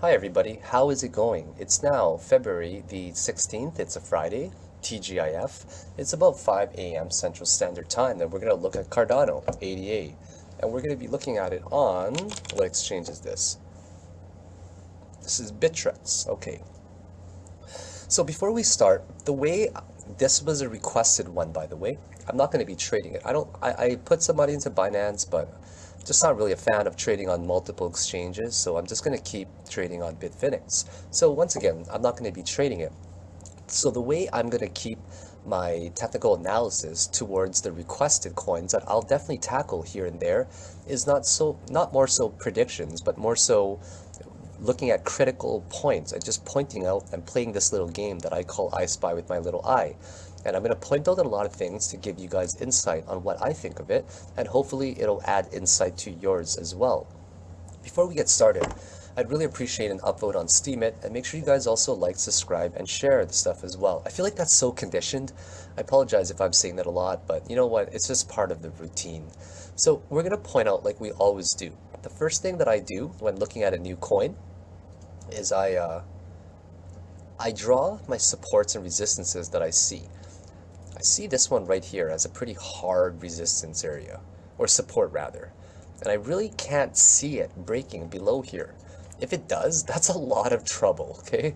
Hi everybody, how is it going? It's now February the 16th, it's a Friday, TGIF. It's about 5 a.m. Central Standard Time, and we're going to look at Cardano, ADA. And we're going to be looking at it on, what exchange is this? This is Bittrex, okay. So before we start, this was a requested one, by the way. I'm not going to be trading it. I put some money into Binance, but just not really a fan of trading on multiple exchanges, so I'm just going to keep trading on bitfinex. So once again, I'm not going to be trading it. So the way I'm going to keep my technical analysis towards the requested coins that I'll definitely tackle here and there is not more so predictions, but more so looking at critical points and just pointing out and playing this little game that I call I Spy with my little eye. And I'm going to point out a lot of things to give you guys insight on what I think of it, and hopefully it'll add insight to yours as well. Before we get started, I'd really appreciate an upvote on Steemit, and make sure you guys also like, subscribe, and share the stuff as well. I feel like that's so conditioned. I apologize if I'm saying that a lot, but you know what? It's just part of the routine. So we're going to point out like we always do. The first thing that I do when looking at a new coin is I draw my supports and resistances that I see. I see this one right here as a pretty hard resistance area, or support rather, and I really can't see it breaking below here. If it does, that's a lot of trouble, okay?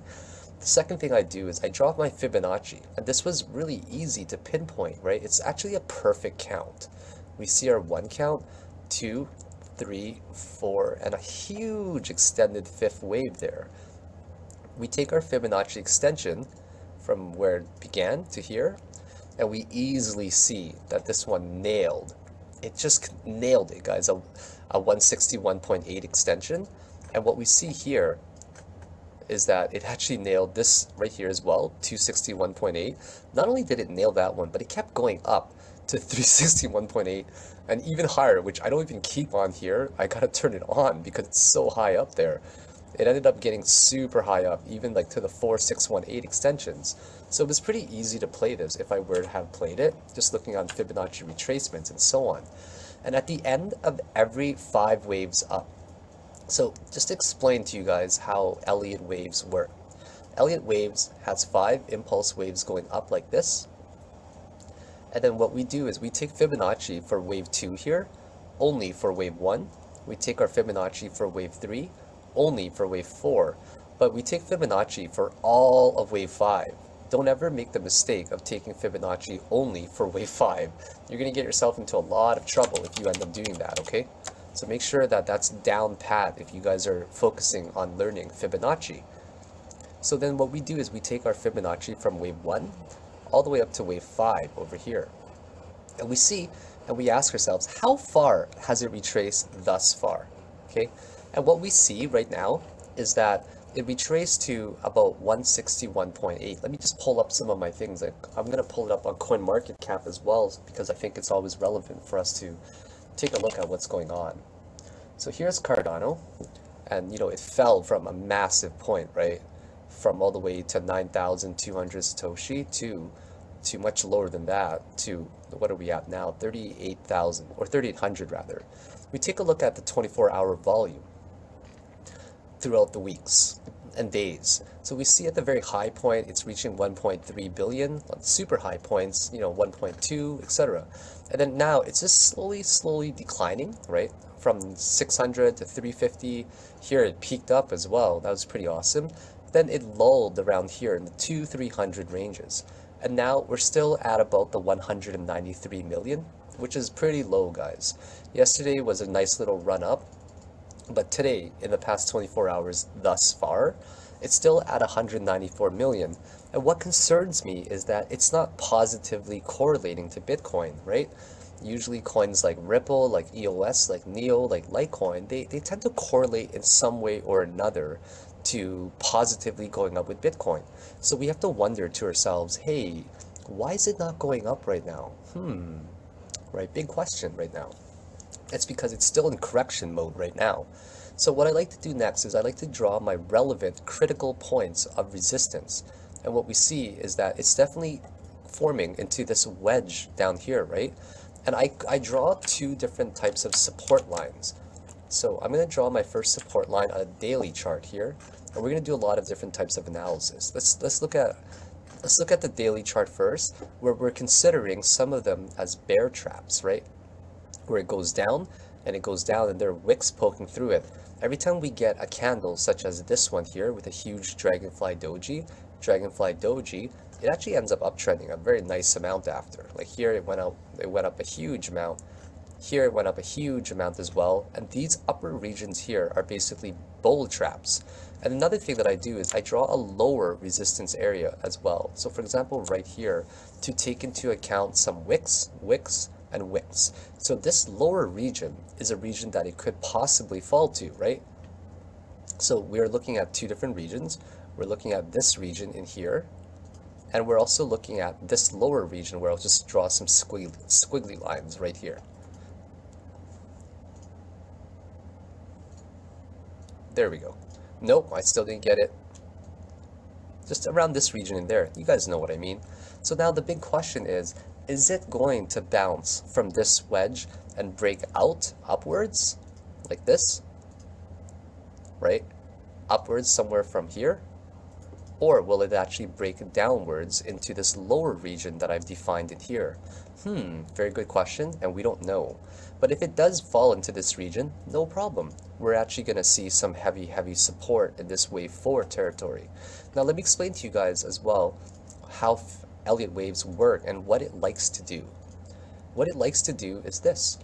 The second thing I do is I draw my Fibonacci, and this was really easy to pinpoint, right? It's actually a perfect count. We see our 1 count, 2, 3, 4, and a huge extended 5th wave there. We take our Fibonacci extension from where it began to here, and we easily see that this one nailed. It just nailed it, guys, a 161.8 extension. And what we see here is that it actually nailed this right here as well, 261.8. Not only did it nail that one, but it kept going up to 361.8 and even higher, which I don't even keep on here. I gotta turn it on because it's so high up there. It ended up getting super high up, even like to the 4618 extensions. So it was pretty easy to play this if I were to have played it, just looking on Fibonacci retracements and so on. And at the end of every 5 waves up, so just to explain to you guys how Elliott waves work. Elliott waves has 5 impulse waves going up like this. And then what we do is we take Fibonacci for wave 2 here, only for wave 1. We take our Fibonacci for wave 3, only for wave 4, but we take Fibonacci for all of wave 5. Don't ever make the mistake of taking Fibonacci only for wave 5. You're going to get yourself into a lot of trouble if you end up doing that, okay? So make sure that that's down pat if you guys are focusing on learning Fibonacci. So then what we do is we take our Fibonacci from wave 1 all the way up to wave 5 over here. And we see, and we ask ourselves, how far has it retraced thus far, okay? And what we see right now is that it retraced to about 161.8. Let me just pull up some of my things. I'm going to pull it up on CoinMarketCap as well, because I think it's always relevant for us to take a look at what's going on. So here's Cardano, and you know, it fell from a massive point, right? From all the way to 9,200 Satoshi to much lower than that, to what are we at now? 38,000 or 3,800 rather. We take a look at the 24-hour volume throughout the weeks and days. So we see at the very high point, it's reaching 1.3 billion, on super high points, you know, 1.2, etc. And then now it's just slowly declining, right? From 600 to 350. Here it peaked up as well. That was pretty awesome. Then it lulled around here in the 200-300 ranges. And now we're still at about the 193 million, which is pretty low, guys. Yesterday was a nice little run up, but today, in the past 24 hours thus far, it's still at 194 million. And what concerns me is that it's not positively correlating to Bitcoin, right? Usually coins like Ripple, like EOS, like Neo, like Litecoin, they tend to correlate in some way or another to positively going up with Bitcoin. So we have to wonder to ourselves, hey, why is it not going up right now? Right, big question right now. It's because it's still in correction mode right now. So what I like to do next is I like to draw my relevant critical points of resistance. And what we see is that it's definitely forming into this wedge down here, right? And I draw 2 different types of support lines. So I'm going to draw my first support line on a daily chart here, and we're going to do a lot of different types of analysis. Let's look at the daily chart first, where we're considering some of them as bear traps, right? Where it goes down and it goes down and there are wicks poking through it. Every time we get a candle such as this one here with a huge dragonfly doji, it actually ends up uptrending a very nice amount after. Like here it went up a huge amount. Here it went up a huge amount as well, and these upper regions here are basically bull traps. And another thing that I do is I draw a lower resistance area as well. So for example, right here, to take into account some wicks, and wicks. So this lower region is a region that it could possibly fall to, right? So we're looking at two different regions. We're looking at this region in here, and we're also looking at this lower region where I'll just draw some squiggly lines right here. There we go. Nope, I still didn't get it. Just around this region in there. You guys know what I mean. So now the big question is it going to bounce from this wedge and break out upwards like this, right? Upwards somewhere from here? Or will it actually break downwards into this lower region that I've defined in here? Very good question, and we don't know. But if it does fall into this region, no problem. We're actually going to see some heavy support in this wave 4 territory. Now let me explain to you guys as well how Elliott waves work and what it likes to do. What it likes to do is this.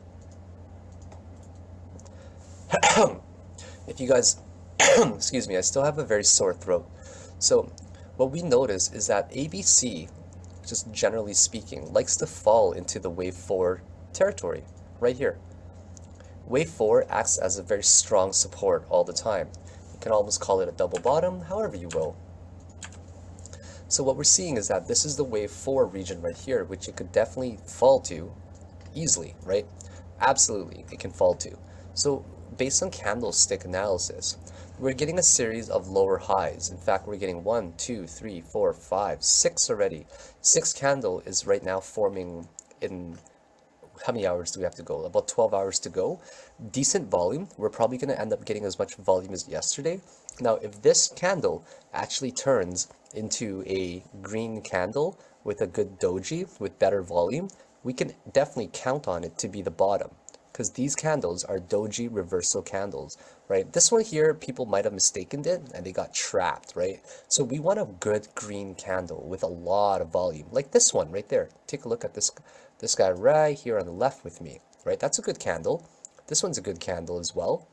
If you guys, excuse me, I still have a very sore throat. So what we notice is that ABC, just generally speaking, likes to fall into the wave 4 territory right here. Wave 4 acts as a very strong support all the time. You can almost call it a double bottom, however you will. So what we're seeing is that this is the wave 4 region right here, which it could definitely fall to easily, right? Absolutely, it can fall to. So based on candlestick analysis, we're getting a series of lower highs. In fact, we're getting 1, 2, 3, 4, 5, 6 already. 6 candle is right now forming in, how many hours do we have to go? About 12 hours to go. Decent volume. We're probably going to end up getting as much volume as yesterday. Now, if this candle actually turns into a green candle with a good doji, with better volume, we can definitely count on it to be the bottom, because these candles are doji reversal candles, right? This one here, people might have mistaken it and they got trapped, right? So we want a good green candle with a lot of volume, like this one right there. Take a look at this guy right here on the left with me, right? That's a good candle. This one's a good candle as well.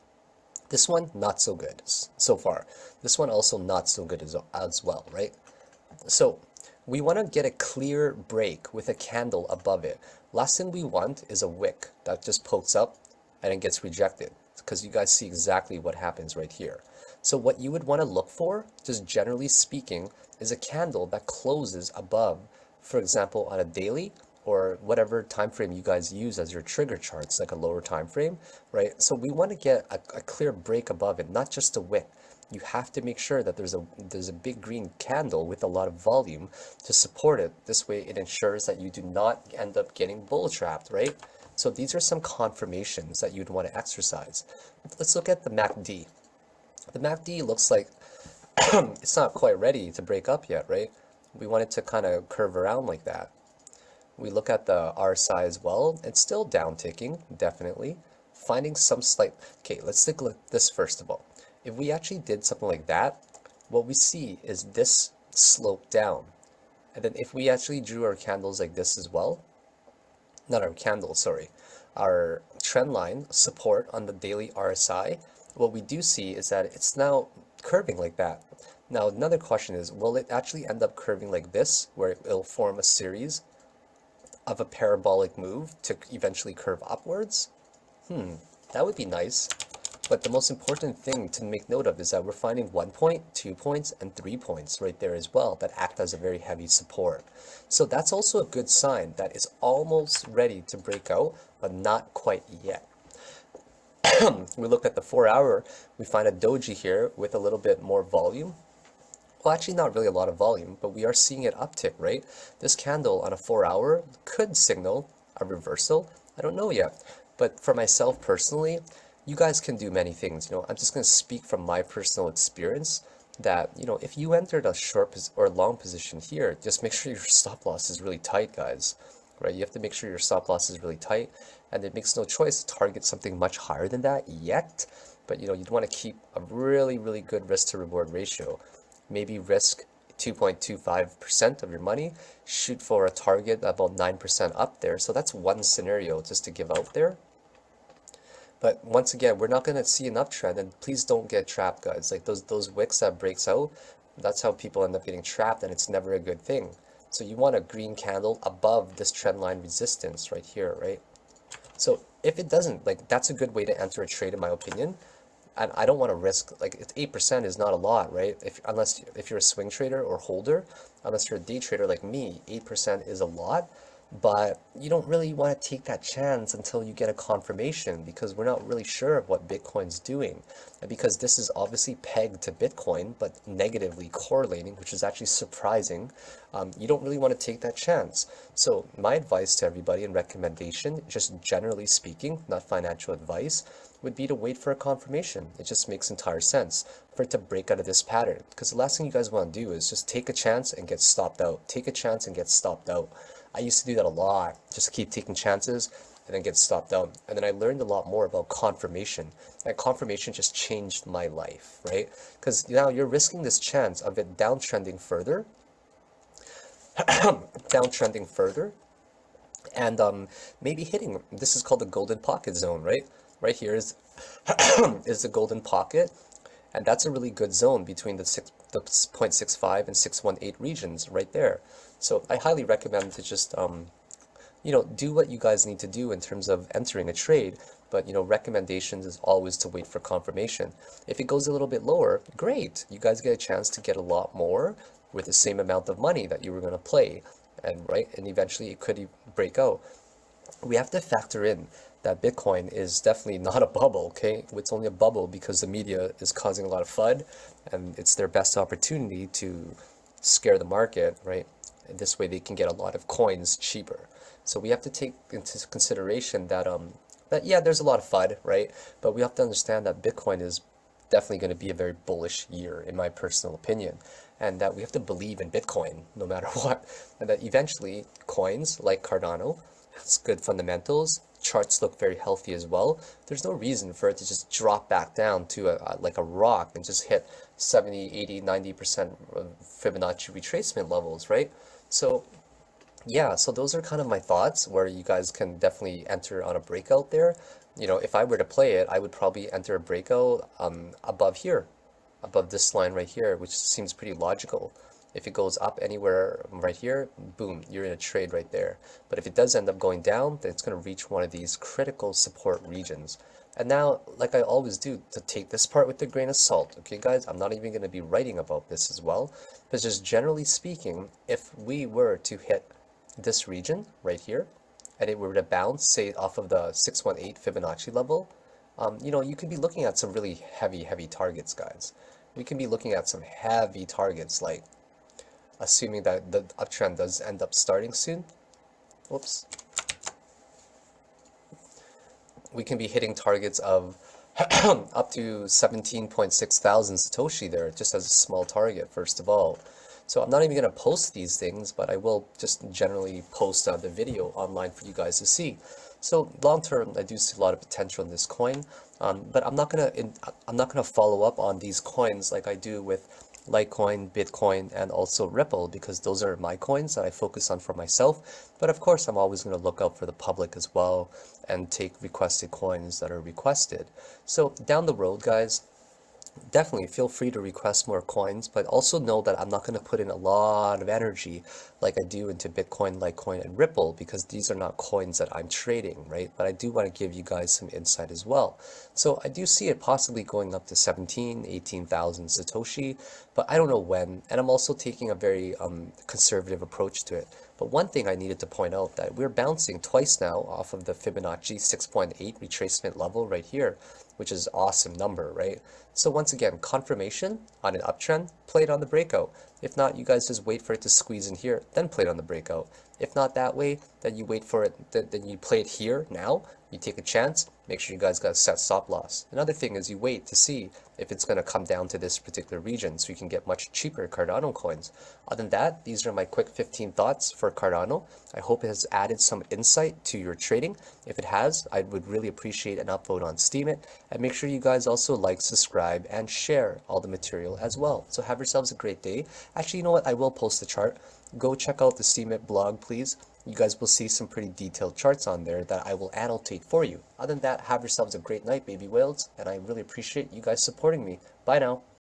This one, not so good so far. This one also not so good as well, right? So we want to get a clear break with a candle above it. Last thing we want is a wick that just pokes up and it gets rejected, because you guys see exactly what happens right here. So what you would want to look for, just generally speaking, is a candle that closes above, for example, on a daily or whatever time frame you guys use as your trigger charts, like a lower time frame, right? So we want to get a clear break above it, not just a wick. You have to make sure that there's a big green candle with a lot of volume to support it. This way it ensures that you do not end up getting bull trapped, right? So these are some confirmations that you'd want to exercise. Let's look at the MACD. The MACD looks like it's not quite ready to break up yet, right? We want it to kind of curve around like that. We look at the RSI as well. It's still down ticking, definitely. Finding some slight... Okay, let's take a look at this first of all. If we actually did something like that, what we see is this slope down. And then if we actually drew our candles like this as well, not our candles, sorry, our trend line support on the daily RSI, what we do see is that it's now curving like that. Now, another question is, will it actually end up curving like this, where it'll form a series of a parabolic move to eventually curve upwards? That would be nice. But the most important thing to make note of is that we're finding 1 point, 2 points, and 3 points right there as well that act as a very heavy support. So that's also a good sign that it's almost ready to break out, but not quite yet. We look at the 4 hour, we find a doji here with a little bit more volume. Well, actually not really a lot of volume, but we are seeing it uptick, right? This candle on a 4 hour could signal a reversal. I don't know yet. But for myself personally, you guys can do many things. I'm just going to speak from my personal experience that, if you entered a short or long position here, just make sure your stop loss is really tight, guys, right? You have to make sure your stop loss is really tight, and it makes no choice to target something much higher than that yet. But, you'd want to keep a really, really good risk to reward ratio. Maybe risk 2.25% of your money, shoot for a target about 9% up there. So that's one scenario just to give out there. But once again, we're not going to see an uptrend, and please don't get trapped, guys. Like those wicks that breaks out, that's how people end up getting trapped, and it's never a good thing. So you want a green candle above this trend line resistance right here, right? So if it doesn't, like, that's a good way to enter a trade in my opinion. And I don't want to risk, like, 8% is not a lot, right? Unless if you're a swing trader or holder, unless you're a day trader like me, 8% is a lot. But you don't really want to take that chance until you get a confirmation, because we're not really sure of what Bitcoin's doing. And because this is obviously pegged to Bitcoin, but negatively correlating, which is actually surprising, you don't really want to take that chance. So my advice to everybody and recommendation, just generally speaking, not financial advice, would be to wait for a confirmation. It just makes entire sense for it to break out of this pattern. Because the last thing you guys want to do is just take a chance and get stopped out. Take a chance and get stopped out. I used to do that a lot, just keep taking chances and then get stopped out. And then I learned a lot more about confirmation. And confirmation just changed my life, right? Because now you're risking this chance of it downtrending further, and maybe hitting, this is called the golden pocket zone, right? Right here is is the golden pocket, and that's a really good zone between the 0.65 and 618 regions right there. So I highly recommend to just do what you guys need to do in terms of entering a trade. But recommendations is always to wait for confirmation. If it goes a little bit lower, great, you guys get a chance to get a lot more with the same amount of money that you were going to play, and eventually it could break out. We have to factor in that Bitcoin is definitely not a bubble, okay? It's only a bubble because the media is causing a lot of FUD, and it's their best opportunity to scare the market, right? And this way they can get a lot of coins cheaper. So we have to take into consideration that yeah, there's a lot of FUD, right? But we have to understand that Bitcoin is definitely going to be a very bullish year, in my personal opinion, and that we have to believe in Bitcoin no matter what, and that eventually coins like Cardano, it's good fundamentals, charts look very healthy as well. There's no reason for it to just drop back down to like a rock and just hit 70, 80, 90% Fibonacci retracement levels, right? So yeah, so those are kind of my thoughts where you guys can definitely enter on a breakout there. If I were to play it, I would probably enter a breakout above here, above this line right here, which seems pretty logical. If it goes up anywhere right here, boom, you're in a trade right there. But if it does end up going down, then it's going to reach one of these critical support regions. And now, like I always do, to take this part with a grain of salt, okay guys, I'm not even going to be writing about this as well, but just generally speaking, if we were to hit this region right here, and it were to bounce, say, off of the 618 Fibonacci level, you could be looking at some really heavy targets, guys. We can be looking at some heavy targets, like, assuming that the uptrend does end up starting soon. Whoops. We can be hitting targets of up to 17.6 thousand Satoshi there, just as a small target, first of all. So I'm not even going to post these things, but I will just generally post the video online for you guys to see. So long term, I do see a lot of potential in this coin, but I'm not gonna follow up on these coins like I do with Litecoin, Bitcoin, and also Ripple, because those are my coins that I focus on for myself. But of course, I'm always going to look out for the public as well and take requested coins that are requested. So down the road, guys, definitely feel free to request more coins, but also know that I'm not going to put in a lot of energy like I do into Bitcoin, Litecoin, and Ripple, because these are not coins that I'm trading, right? But I do want to give you guys some insight as well. So I do see it possibly going up to 17, 18,000 Satoshi, but I don't know when. And I'm also taking a very conservative approach to it. But one thing I needed to point out, that we're bouncing twice now off of the Fibonacci 6.8 retracement level right here. which is awesome number, right? So once again, confirmation on an uptrend, play it on the breakout. If not, you guys just wait for it to squeeze in here, then play it on the breakout. If not that way, then you wait for it, then you play it here now, you take a chance, make sure you guys got set stop loss. Another thing is you wait to see if it's going to come down to this particular region so you can get much cheaper Cardano coins. Other than that, these are my quick 15 thoughts for Cardano. I hope it has added some insight to your trading. If it has, I would really appreciate an upvote on Steam it. And make sure you guys also like, subscribe, and share all the material as well. So have yourselves a great day. Actually, you know what? I will post the chart. Go check out the Steam it blog, please. You guys will see some pretty detailed charts on there that I will annotate for you. Other than that, have yourselves a great night, baby whales, and I really appreciate you guys supporting me. Bye now.